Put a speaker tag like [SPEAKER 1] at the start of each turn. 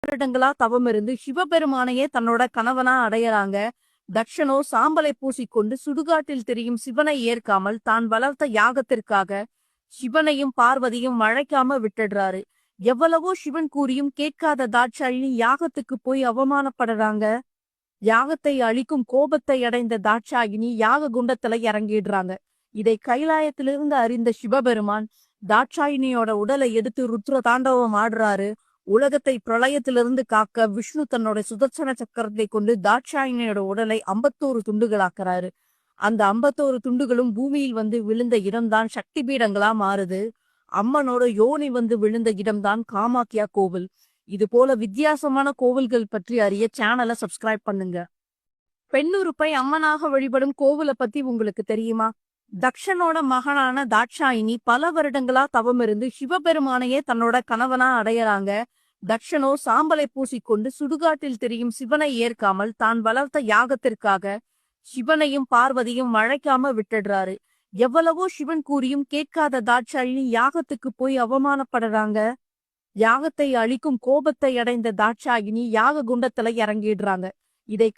[SPEAKER 1] வருடங்களா தவம் இருந்து சிவபெருமானையே தன்னோட கணவனா அடையறாங்க. தக்ஷனோ சாம்பலை பூசிக்கொண்டு சுடுகாட்டில் தெரியும் சிவனை ஏற்காமல் தான் வளர்த்த யாகத்திற்காக சிவனையும் பார்வதியும் அழைக்காம விட்டுடுறாரு. எவ்வளவோ சிவன் கூறியும் கேட்காத தாட்சாயினி யாகத்துக்கு போய் அவமானப்படுறாங்க. யாகத்தை அழிக்கும் கோபத்தை அடைந்த தாட்சாயினி யாக குண்டத்துல இறங்கிடுறாங்க. இதை கைலாயத்திலிருந்து அறிந்த சிவபெருமான் தாட்சாயினியோட உடலை எடுத்து ருத்ர தாண்டவம் ஆடுறாரு. உலகத்தை பிரளயத்திலிருந்து காக்க விஷ்ணு தன்னோட சுதர்சன சக்கரத்தை கொண்டு தாட்சாயினியோட உடலை 51 துண்டுகளாக்குறாரு. அந்த 51 துண்டுகளும் பூமியில் வந்து விழுந்த இடம்தான் சக்தி பீடங்களா மாறுது. அம்மனோட யோனி வந்து விழுந்த இடம்தான் காமாக்கியா கோவில். இது போல வித்தியாசமான கோவில்கள் பற்றி அறிய சேனலை சப்ஸ்கிரைப் பண்ணுங்க. பெண்ணுறுப்பை அம்மனாக வழிபடும் கோவிலை பத்தி உங்களுக்கு தெரியுமா? தக்ஷனோட மகனான தாட்சாயினி பல வருடங்களா தவம் இருந்து சிவபெருமானையே தன்னோட கணவனா அடையறாங்க. தக்ஷனோ சாம்பலை பூசிக்கொண்டு சுடுகாட்டில் தெரியும் சிவனை ஏற்காமல் தான் வளர்த்த யாகத்திற்காக சிவனையும் பார்வதியும் அழைக்காம விட்டுடுறாரு. எவ்வளவோ சிவன் கூறியும் கேட்காத தாட்சாயினி யாகத்துக்கு போய் அவமானப்படுறாங்க. யாகத்தை அழிக்கும் கோபத்தை அடைந்த தாட்சாயினி யாக குண்டத்துல இறங்கிடுறாங்க. இதை